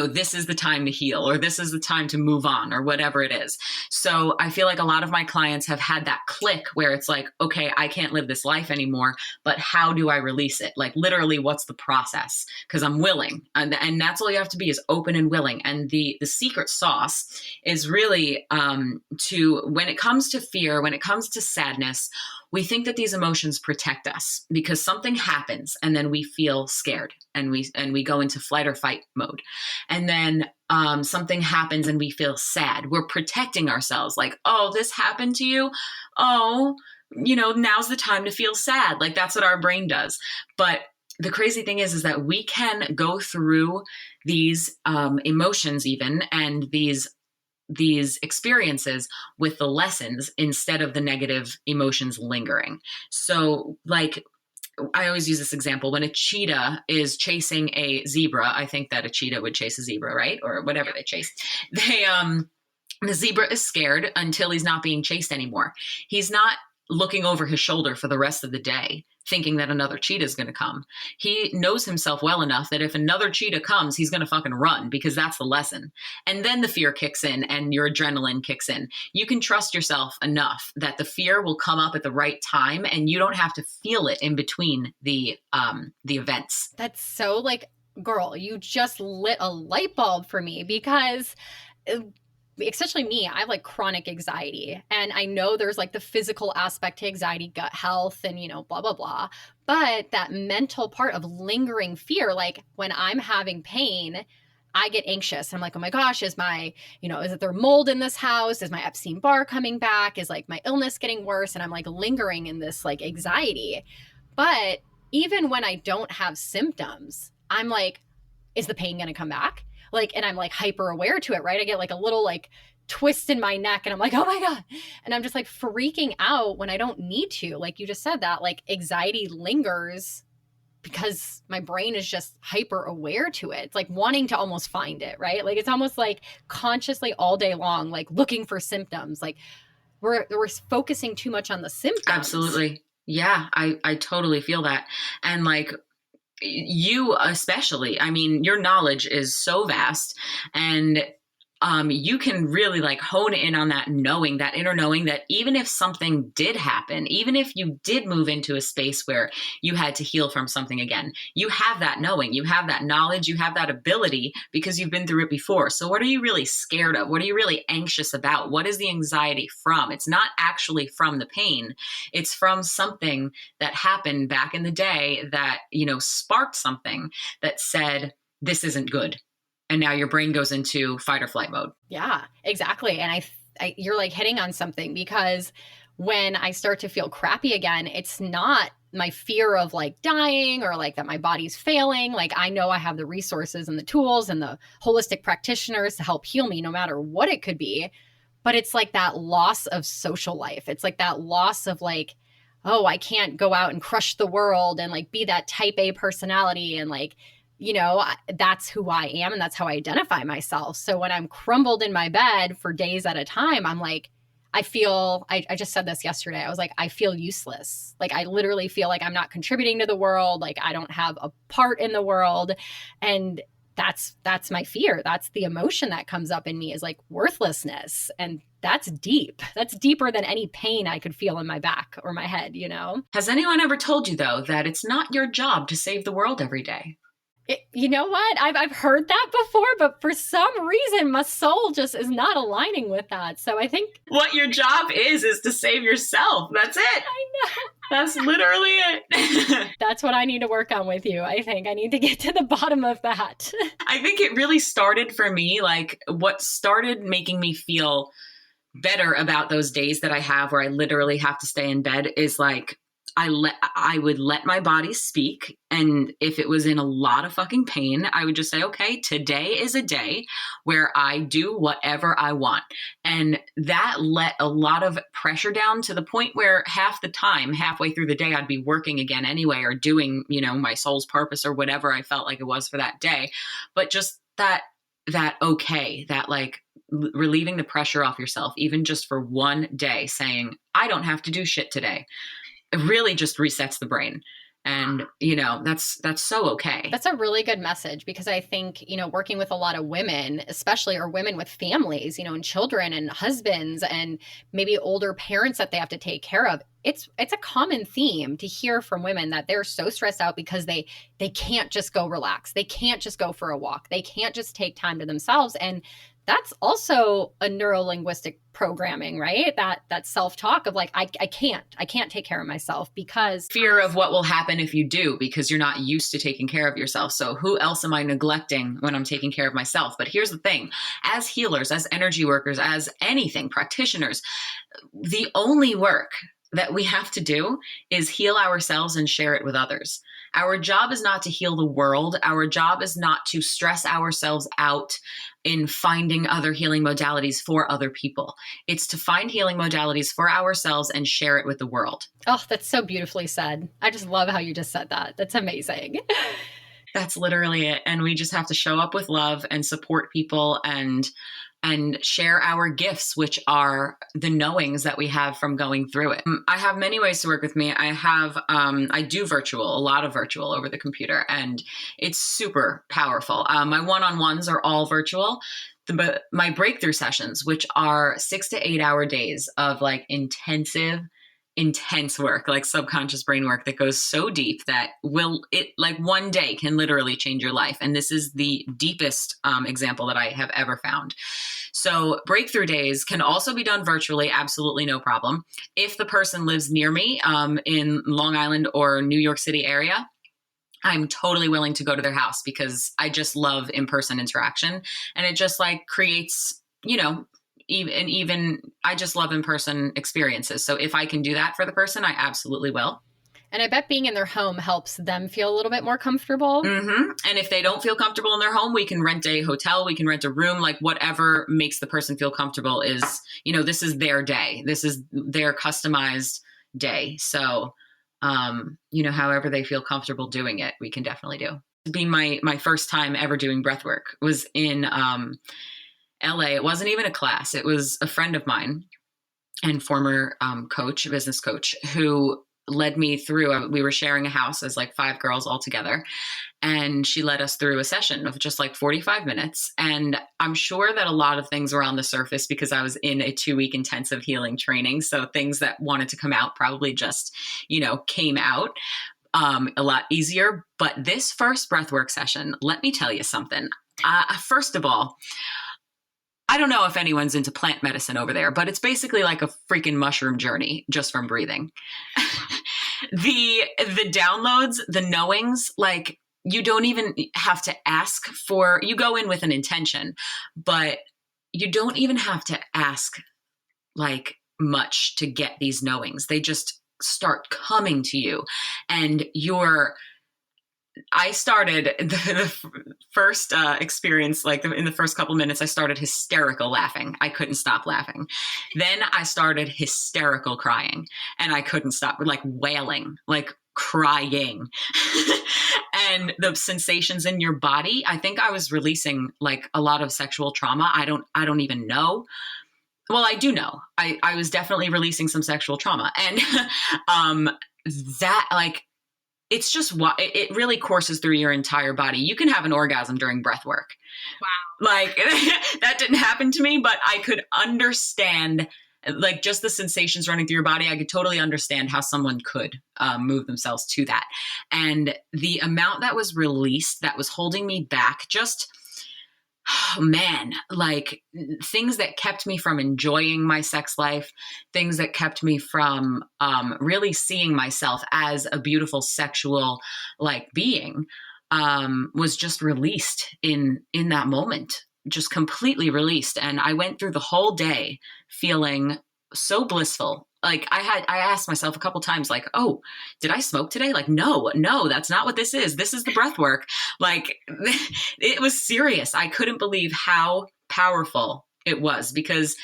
Speaker 2: this is the time to heal, or this is the time to move on, or whatever it is. So I feel like a lot of my clients have had that click where it's like, okay, I can't live this life anymore, but how do I release it? Like literally, what's the process? Because I'm willing. And that's all you have to be, is open and willing. And the secret sauce is really when it comes to fear, when it comes to sadness, we think that these emotions protect us because something happens and then we feel scared and we go into flight or fight mode. And then something happens and we feel sad. We're protecting ourselves, like, oh, this happened to you. Oh, now's the time to feel sad. Like that's what our brain does. But the crazy thing is that we can go through these emotions even, and these experiences with the lessons instead of the negative emotions lingering. So like, I always use this example. When a cheetah is chasing a zebra, I think that a cheetah would chase a zebra, right? Or whatever they chase. The zebra is scared until he's not being chased anymore. He's not looking over his shoulder for the rest of the day, thinking that another cheetah is going to come. He knows himself well enough that if another cheetah comes, he's going to fucking run, because that's the lesson. And then the fear kicks in and your adrenaline kicks in. You can trust yourself enough that the fear will come up at the right time and you don't have to feel it in between the events.
Speaker 1: That's so like, girl, you just lit a light bulb for me, because especially me, I have like chronic anxiety, and I know there's like the physical aspect to anxiety, gut health, and blah, blah, blah. But that mental part of lingering fear, like when I'm having pain, I get anxious. I'm like, oh my gosh, is it there mold in this house? Is my Epstein-Barr coming back? Is like my illness getting worse? And I'm like lingering in this like anxiety. But even when I don't have symptoms, I'm like, is the pain going to come back? Like, and I'm like hyper aware to it, right? I get like a little like twist in my neck and I'm like, oh my God. And I'm just like freaking out when I don't need to. Like you just said, that like anxiety lingers because my brain is just hyper aware to it. It's like wanting to almost find it, right? Like it's almost like consciously all day long, like looking for symptoms. Like we're focusing too much on the symptoms.
Speaker 2: Absolutely. Yeah, I totally feel that. And like, you especially, I mean, your knowledge is so vast, and you can really like hone in on that knowing, that inner knowing, that even if something did happen, even if you did move into a space where you had to heal from something again, you have that knowing, you have that knowledge, you have that ability because you've been through it before. So what are you really scared of? What are you really anxious about? What is the anxiety from? It's not actually from the pain. It's from something that happened back in the day that, sparked something that said, this isn't good. And now your brain goes into fight or flight mode.
Speaker 1: Yeah, exactly. And you're like hitting on something, because when I start to feel crappy again, it's not my fear of like dying or like that my body's failing. Like I know I have the resources and the tools and the holistic practitioners to help heal me no matter what it could be. But it's like that loss of social life. It's like that loss of like, oh, I can't go out and crush the world and like be that type A personality and like, that's who I am and that's how I identify myself. So when I'm crumbled in my bed for days at a time, I'm like, I just said this yesterday. I was like, I feel useless. Like I literally feel like I'm not contributing to the world. Like I don't have a part in the world. And that's my fear. That's the emotion that comes up in me, is like worthlessness. And that's deep. That's deeper than any pain I could feel in my back or my head,
Speaker 2: Has anyone ever told you though, that it's not your job to save the world every day?
Speaker 1: You know what? I've heard that before, but for some reason, my soul just is not aligning with that. So I think
Speaker 2: what your job is to save yourself. That's it.
Speaker 1: I know.
Speaker 2: That's literally it.
Speaker 1: That's what I need to work on with you. I think I need to get to the bottom of that.
Speaker 2: I think it really started for me, like what started making me feel better about those days that I have where I literally have to stay in bed is like, I would let my body speak. And if it was in a lot of fucking pain, I would just say, okay, today is a day where I do whatever I want. And that let a lot of pressure down to the point where half the time, halfway through the day, I'd be working again anyway, or doing, my soul's purpose or whatever I felt like it was for that day. But just that okay, that like relieving the pressure off yourself, even just for one day, saying, I don't have to do shit today. It really just resets the brain. And, you know, that's so okay.
Speaker 1: That's a really good message, because I think, you know, working with a lot of women, especially, or women with families, you know, and children and husbands and maybe older parents that they have to take care of, it's a common theme to hear from women that they're so stressed out because they can't just go relax. They can't just go for a walk. They can't just take time to themselves. And that's also a neuro-linguistic programming, right? That self-talk of like, I can't take care of myself, because
Speaker 2: fear of what will happen if you do, because you're not used to taking care of yourself. So who else am I neglecting when I'm taking care of myself? But here's the thing, as healers, as energy workers, as anything, practitioners, the only work that we have to do is heal ourselves and share it with others. Our job is not to heal the world. Our job is not to stress ourselves out in finding other healing modalities for other people. It's to find healing modalities for ourselves and share it with the world.
Speaker 1: Oh, that's so beautifully said. I just love how you just said that. That's amazing.
Speaker 2: That's literally it. And we just have to show up with love and support people and share our gifts, which are the knowings that we have from going through it. I have many ways to work with me. I do virtual, a lot of virtual over the computer, and it's super powerful. My one-on-ones are all virtual. But my breakthrough sessions, which are 6 to 8 hour days of like intense work, like subconscious brain work that goes so deep that like one day can literally change your life. And this is the deepest example that I have ever found. So breakthrough days can also be done virtually, absolutely no problem. If the person lives near me in Long Island or New York City area, I'm totally willing to go to their house, because I just love in-person interaction, and it just like creates, you know, even I just love in-person experiences. So if I can do that for the person, I absolutely will.
Speaker 1: And I bet being in their home helps them feel a little bit more comfortable.
Speaker 2: Mm-hmm. And if they don't feel comfortable in their home, we can rent a hotel, we can rent a room, like whatever makes the person feel comfortable is, you know, this is their day. This is their customized day. So, you know, however they feel comfortable doing it, we can definitely do. Being my first time ever doing breath work was in LA. It wasn't even a class. It was a friend of mine and former coach, business coach, who led me through. We were sharing a house as like 5 girls all together. And she led us through a session of just like 45 minutes. And I'm sure that a lot of things were on the surface because I was in a 2-week intensive healing training. So things that wanted to come out probably just, you know, came out a lot easier. But this first breathwork session, let me tell you something. First of all, I don't know if anyone's into plant medicine over there, but it's basically like a freaking mushroom journey just from breathing. The downloads, the knowings, like you don't even have to ask for, you go in with an intention, but you don't even have to ask like much to get these knowings. They just start coming to you, and I started the first experience, like in the first couple minutes, I started hysterical laughing. I couldn't stop laughing. Then I started hysterical crying, and I couldn't stop, like wailing, like crying. And the sensations in your body, I think I was releasing like a lot of sexual trauma. I don't even know. Well, I do know. I was definitely releasing some sexual trauma, and that like, it's just what it really courses through your entire body. You can have an orgasm during breath work. Wow. Like that didn't happen to me, but I could understand like just the sensations running through your body. I could totally understand how someone could move themselves to that. And the amount that was released that was holding me back, just, oh man, like things that kept me from enjoying my sex life, things that kept me from really seeing myself as a beautiful sexual like being, was just released in that moment, just completely released. And I went through the whole day feeling so blissful. Like I asked myself a couple times, like, oh, did I smoke today? Like, no, that's not what this is. This is the breath work. Like it was serious. I couldn't believe how powerful it was, because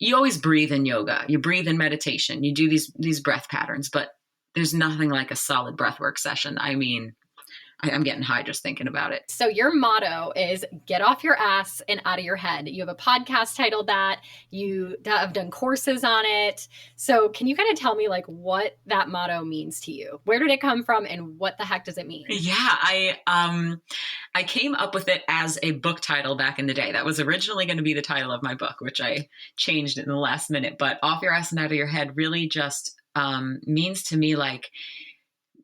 Speaker 2: you always breathe in yoga, you breathe in meditation, you do these breath patterns, but there's nothing like a solid breath work session. I mean, I'm getting high just thinking about it.
Speaker 1: So your motto is get off your ass and out of your head. You have a podcast titled that. You have done courses on it. So can you kind of tell me like what that motto means to you? Where did it come from and what the heck does it mean?
Speaker 2: Yeah, I came up with it as a book title back in the day. That was originally going to be the title of my book, which I changed in the last minute. But off your ass and out of your head really just means to me like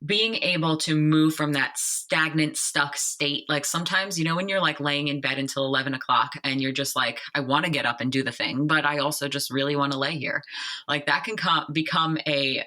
Speaker 2: being able to move from that stagnant, stuck state. Like sometimes, you know, when you're like laying in bed until 11 o'clock and you're just like, I want to get up and do the thing, but I also just really want to lay here. Like that can become a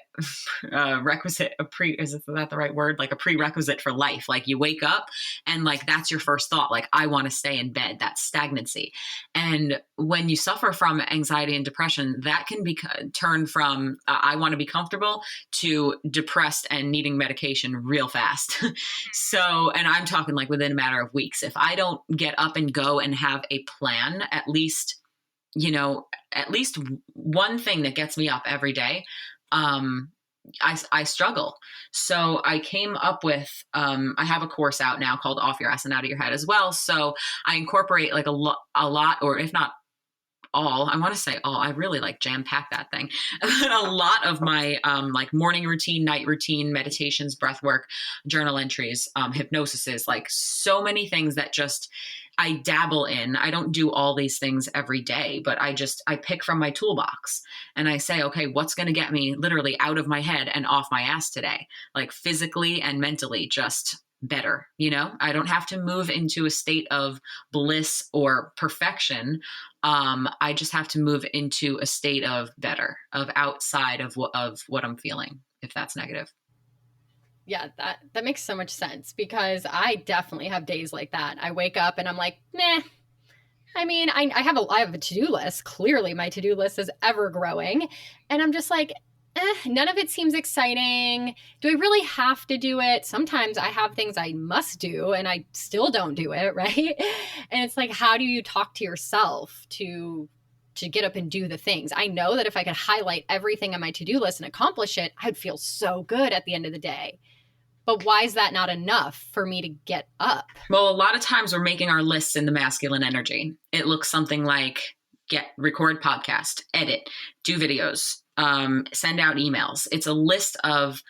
Speaker 2: requisite, is that the right word? Like a prerequisite for life. Like you wake up and like, that's your first thought. Like, I want to stay in bed, that stagnancy. And when you suffer from anxiety and depression, that can be turned from, I want to be comfortable to depressed and needing medication real fast. So, and I'm talking like within a matter of weeks. If I don't get up and go and have a plan, at least, you know, at least one thing that gets me up every day, I struggle. So I came up with, I have a course out now called Off Your Ass and Out of Your Head as well. So I incorporate like a lot, or if not all, I want to say all, I really like jam pack that thing. A lot of my like morning routine, night routine, meditations, breath work, journal entries, hypnosis, like so many things that just I dabble in. I don't do all these things every day, but I pick from my toolbox and I say, okay, what's going to get me literally out of my head and off my ass today? Like physically and mentally, just better. You know, I don't have to move into a state of bliss or perfection. I just have to move into a state of better, of outside of what I'm feeling, if that's negative.
Speaker 1: Yeah, that makes so much sense because I definitely have days like that. I wake up and I'm like, nah. I mean, I have a to-do list. Clearly my to-do list is ever growing. And I'm just like, none of it seems exciting. Do I really have to do it? Sometimes I have things I must do and I still don't do it, right? And it's like, how do you talk to yourself to get up and do the things? I know that if I could highlight everything on my to-do list and accomplish it, I'd feel so good at the end of the day. But why is that not enough for me to get up?
Speaker 2: Well, a lot of times we're making our lists in the masculine energy. It looks something like record podcast, edit, do videos, send out emails. It's a list of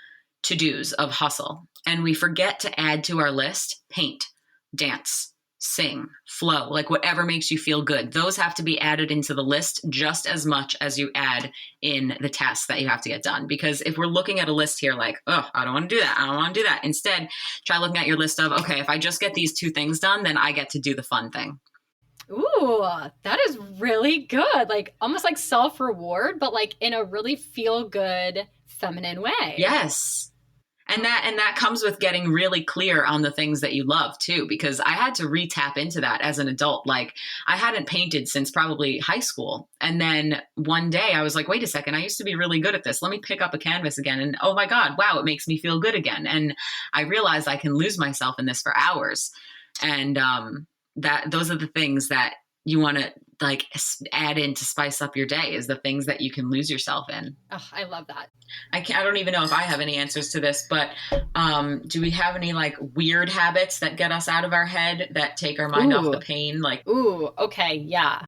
Speaker 2: to-dos, of hustle. And we forget to add to our list, paint, dance, sing, flow, like whatever makes you feel good. Those have to be added into the list just as much as you add in the tasks that you have to get done. Because if we're looking at a list here like, oh, I don't want to do that. I don't want to do that. Instead, try looking at your list of, okay, if I just get these two things done, then I get to do the fun thing.
Speaker 1: Ooh, that is really good. Like almost like self-reward, but like in a really feel-good feminine way.
Speaker 2: Yes. And that comes with getting really clear on the things that you love too, because I had to re-tap into that as an adult. Like I hadn't painted since probably high school. And then one day I was like, wait a second, I used to be really good at this. Let me pick up a canvas again. And oh my God, wow, it makes me feel good again. And I realized I can lose myself in this for hours. And those are the things that you want to like add in to spice up your day, is the things that you can lose yourself in.
Speaker 1: Oh, I love that.
Speaker 2: I don't even know if I have any answers to this, but do we have any like weird habits that get us out of our head, that take our mind off the pain? Like,
Speaker 1: okay. Yeah.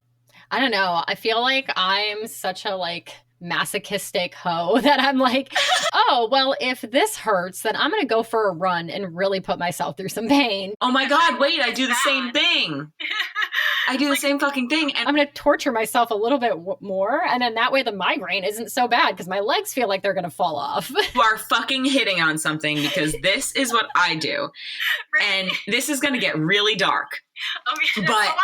Speaker 1: I don't know. I feel like I'm such a like masochistic hoe that I'm like, oh, well, if this hurts, then I'm going to go for a run and really put myself through some pain.
Speaker 2: Oh my God, wait, I do the same thing. I do the same fucking thing. And
Speaker 1: I'm going to torture myself a little bit more. And then that way the migraine isn't so bad because my legs feel like they're going to fall off.
Speaker 2: You are fucking hitting on something, because this is what I do. And this is going to get really dark. But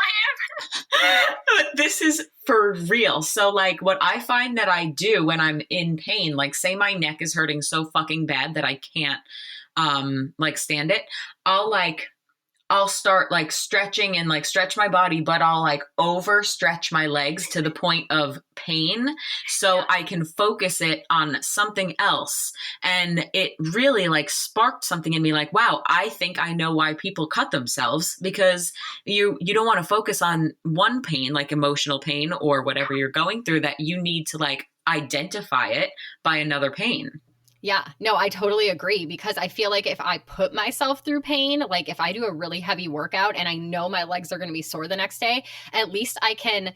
Speaker 2: this is for real. So like what I find that I do when I'm in pain, like say my neck is hurting so fucking bad that I can't like stand it, I'll start like stretching and like stretch my body, but I'll like overstretch my legs to the point of pain so I can focus it on something else. And it really like sparked something in me like, wow, I think I know why people cut themselves, because you don't want to focus on one pain, like emotional pain or whatever you're going through, that you need to like identify it by another pain.
Speaker 1: Yeah, no, I totally agree because I feel like if I put myself through pain, like if I do a really heavy workout and I know my legs are going to be sore the next day, at least I can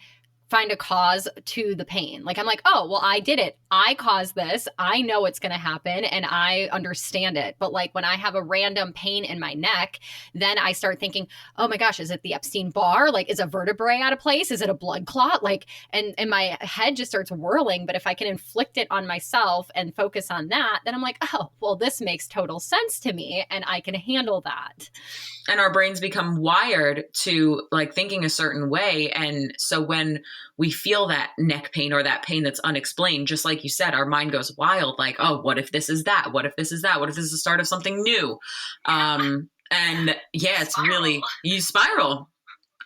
Speaker 1: find a cause to the pain. Like I'm like, oh, well, I did it. I caused this. I know it's going to happen and I understand it. But like when I have a random pain in my neck, then I start thinking, oh my gosh, is it the Epstein Barr? Like, is a vertebrae out of place? Is it a blood clot? Like, and my head just starts whirling. But if I can inflict it on myself and focus on that, then I'm like, oh, well, this makes total sense to me and I can handle that.
Speaker 2: And our brains become wired to like thinking a certain way. And so when we feel that neck pain or that pain that's unexplained, just like you said, our mind goes wild, like, oh, what if this is that? What if this is that? What if this is the start of something new? And yeah, it's really, you spiral.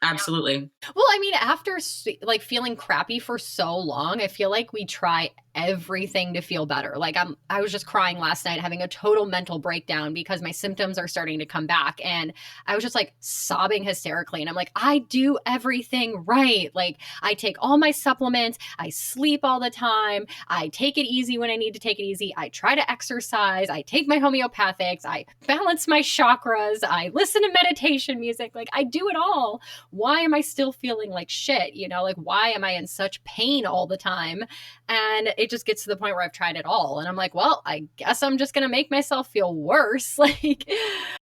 Speaker 2: Absolutely.
Speaker 1: Well, I mean, after like feeling crappy for so long, I feel like we try everything to feel better. Like I was just crying last night, having a total mental breakdown because my symptoms are starting to come back. And I was just like sobbing hysterically. And I'm like, I do everything right. Like I take all my supplements. I sleep all the time. I take it easy when I need to take it easy. I try to exercise. I take my homeopathics. I balance my chakras. I listen to meditation music. Like I do it all. Why am I still feeling like shit? You know, like why am I in such pain all the time? And it just gets to the point where I've tried it all. And I'm like, well, I guess I'm just going to make myself feel worse. Like,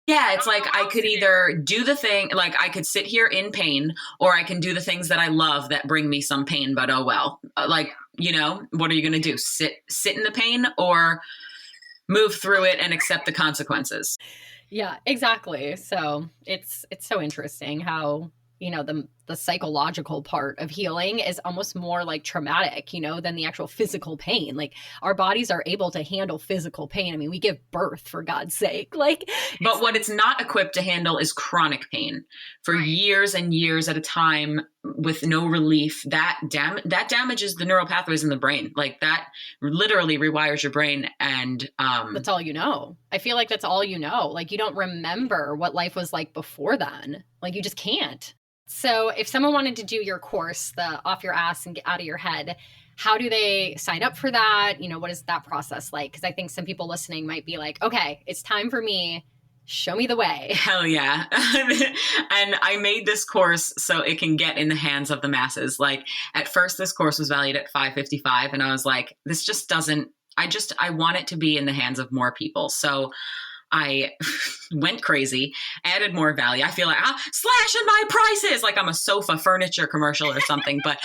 Speaker 2: yeah, it's like I could either do the thing, like I could sit here in pain, or I can do the things that I love that bring me some pain, but oh well. Like, you know, what are you going to do? Sit in the pain or move through it and accept the consequences?
Speaker 1: Yeah, exactly. So it's so interesting how, you know, the psychological part of healing is almost more like traumatic, you know, than the actual physical pain. Like our bodies are able to handle physical pain. I mean, we give birth for God's sake. Like,
Speaker 2: but what it's not equipped to handle is chronic pain for years and years at a time with no relief. That damages the neural pathways in the brain. Like that literally rewires your brain. And
Speaker 1: that's all you know. I feel like that's all you know. Like you don't remember what life was like before then. Like you just can't. So if someone wanted to do your course, the Off Your Ass and Get Out of Your Head, how do they sign up for that? You know, what is that process like? Because I think some people listening might be like, okay, it's time for me. Show me the way.
Speaker 2: Hell yeah. And I made this course so it can get in the hands of the masses. Like at first this course was valued at $555 and I was like, this just doesn't, I want it to be in the hands of more people. So I went crazy, added more value. I feel like slashing my prices like I'm a sofa furniture commercial or something, but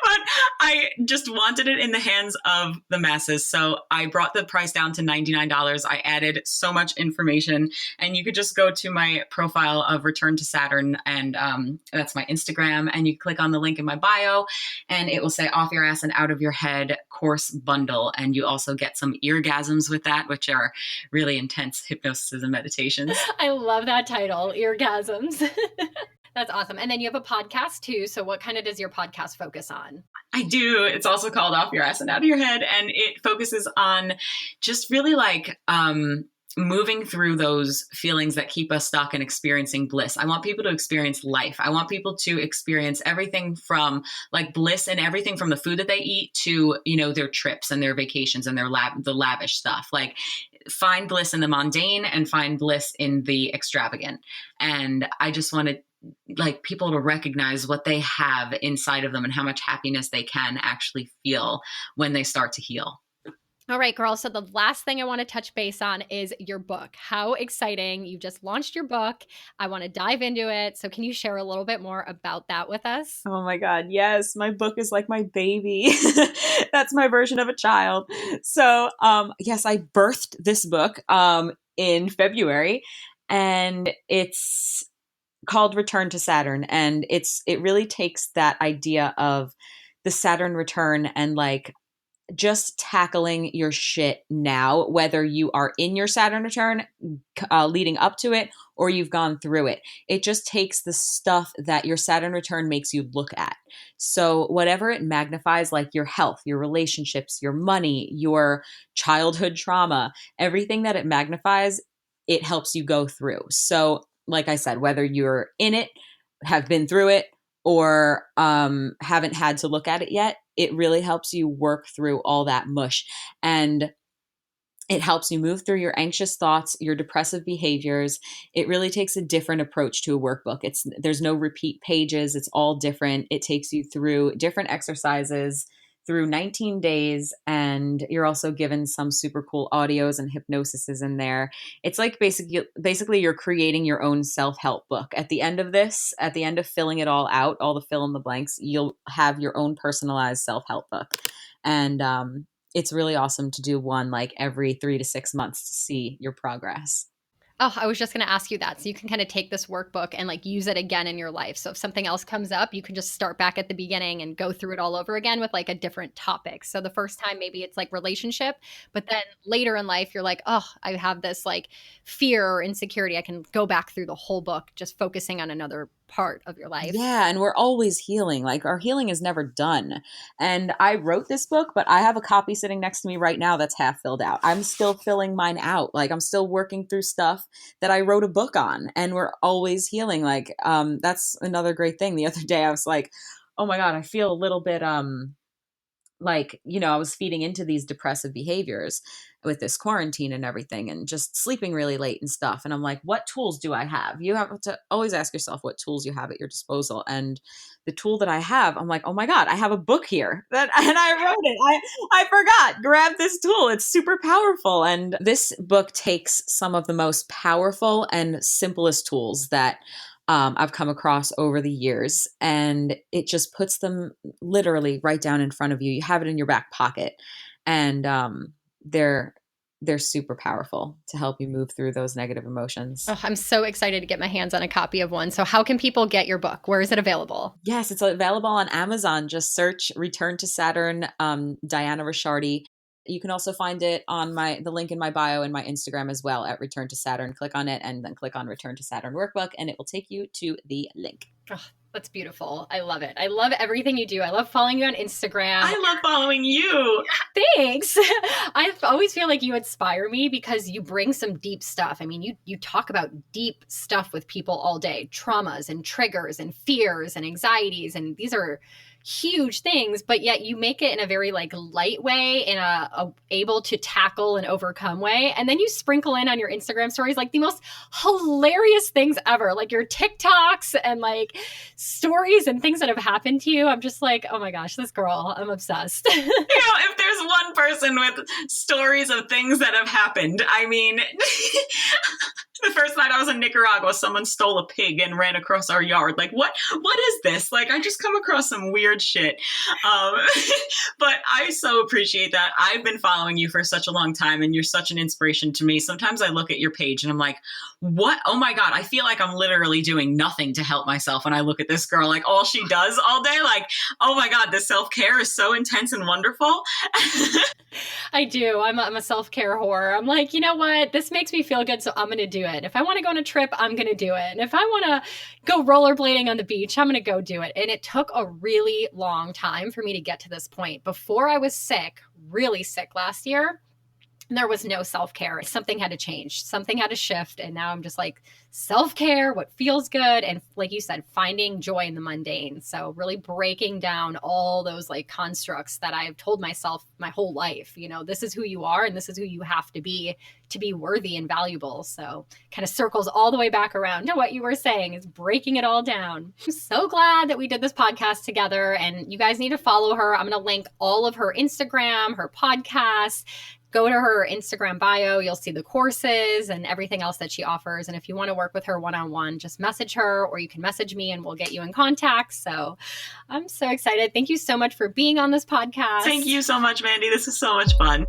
Speaker 2: but I just wanted it in the hands of the masses. So I brought the price down to $99. I added so much information, and you could just go to my profile of Return to Saturn, and that's my Instagram, and you click on the link in my bio, and it will say Off Your Ass and Out of Your Head course bundle. And you also get some eargasms with that, which are really intense hypnosis and meditations.
Speaker 1: I love that title, eargasms. That's awesome. And then you have a podcast too. So what kind of does your podcast focus on?
Speaker 2: I do. It's also called Off Your Ass and Out of Your Head. And it focuses on just really like moving through those feelings that keep us stuck and experiencing bliss. I want people to experience life. I want people to experience everything from like bliss and everything from the food that they eat to, you know, their trips and their vacations and the lavish stuff. Like find bliss in the mundane and find bliss in the extravagant. And I just wanted like people to recognize what they have inside of them and how much happiness they can actually feel when they start to heal.
Speaker 1: All right, girl. So the last thing I want to touch base on is your book. How exciting. You just launched your book. I want to dive into it. So can you share a little bit more about that with us?
Speaker 3: Oh my God. Yes. My book is like my baby. That's my version of a child. So, yes, I birthed this book, in February, and it's called Return to Saturn. And it really takes that idea of the Saturn return and like just tackling your shit now, whether you are in your Saturn return leading up to it or you've gone through it. It just takes the stuff that your Saturn return makes you look at. So whatever it magnifies, like your health, your relationships, your money, your childhood trauma, everything that it magnifies, it helps you go through. So like I said, whether you're in it, have been through it, or haven't had to look at it yet, it really helps you work through all that mush. And it helps you move through your anxious thoughts, your depressive behaviors. It really takes a different approach to a workbook. There's no repeat pages. It's all different. It takes you through different exercises through 19 days. And you're also given some super cool audios and hypnosis in there. It's like basically you're creating your own self-help book. At the end of this, at the end of filling it all out, all the fill in the blanks, you'll have your own personalized self-help book. And it's really awesome to do one like every 3 to 6 months to see your progress.
Speaker 1: Oh, I was just going to ask you that. So you can kind of take this workbook and like use it again in your life. So if something else comes up, you can just start back at the beginning and go through it all over again with like a different topic. So the first time, maybe it's like relationship, but then later in life, you're like, oh, I have this like fear or insecurity. I can go back through the whole book, just focusing on another part of your life.
Speaker 3: Yeah. And we're always healing. Like our healing is never done. And I wrote this book, but I have a copy sitting next to me right now that's half filled out. I'm still filling mine out. Like I'm still working through stuff that I wrote a book on, and we're always healing. Like, that's another great thing. The other day I was like, oh my God, I feel a little bit, like, I was feeding into these depressive behaviors with this quarantine and everything and just sleeping really late and stuff. And I'm like, what tools do I have? You have to always ask yourself what tools you have at your disposal. And the tool that I have, I'm like, oh my God, I have a book here and I wrote it. I forgot, grab this tool. It's super powerful. And this book takes some of the most powerful and simplest tools that I've come across over the years, and it just puts them literally right down in front of you. You have it in your back pocket, and they're super powerful to help you move through those negative emotions.
Speaker 1: Oh, I'm so excited to get my hands on a copy of one. So how can people get your book? Where is it available?
Speaker 3: Yes, it's available on Amazon. Just search Return to Saturn, Diana Riccardi. You can also find it on the link in my bio and my Instagram as well at Return to Saturn. Click on it and then click on Return to Saturn Workbook, and it will take you to the link.
Speaker 1: Oh, that's beautiful. I love it. I love everything you do. I love following you on Instagram.
Speaker 2: I love following you.
Speaker 1: Thanks. I always feel like you inspire me because you bring some deep stuff. I mean, you talk about deep stuff with people all day, traumas and triggers and fears and anxieties. And these are huge things, but yet you make it in a very like light way, in a able to tackle and overcome way. And then you sprinkle in on your Instagram stories like the most hilarious things ever, like your TikToks and like stories and things that have happened to you. I'm just like, oh my gosh, this girl, I'm obsessed.
Speaker 2: If there's one person with stories of things that have happened, I mean, the first night I was in Nicaragua, someone stole a pig and ran across our yard. Like, what is this? Like, I just come across some weird shit. But I so appreciate that. I've been following you for such a long time, and you're such an inspiration to me. Sometimes I look at your page and I'm like, what? Oh my God, I feel like I'm literally doing nothing to help myself when I look at this girl. Like, all she does all day, like, oh my God, this self-care is so intense and wonderful.
Speaker 1: I do. I'm a self-care whore. I'm like, you know what? This makes me feel good, so I'm going to do it. If I want to go on a trip, I'm going to do it. And if I want to go rollerblading on the beach, I'm going to go do it. And it took a really long time for me to get to this point. Before I was sick, really sick last year, there was no self-care. Something had to change. Something had to shift. And now I'm just like, self-care, what feels good. And like you said, finding joy in the mundane. So really breaking down all those like constructs that I've told myself my whole life. This is who you are and this is who you have to be worthy and valuable. So kind of circles all the way back around to what you were saying, is breaking it all down. I'm so glad that we did this podcast together, and you guys need to follow her. I'm going to link all of her Instagram, her podcast. Go to her Instagram bio. You'll see the courses and everything else that she offers. And if you want to work with her one-on-one, just message her, or you can message me and we'll get you in contact. So I'm so excited. Thank you so much for being on this podcast.
Speaker 2: Thank you so much, Mandy. This is so much fun.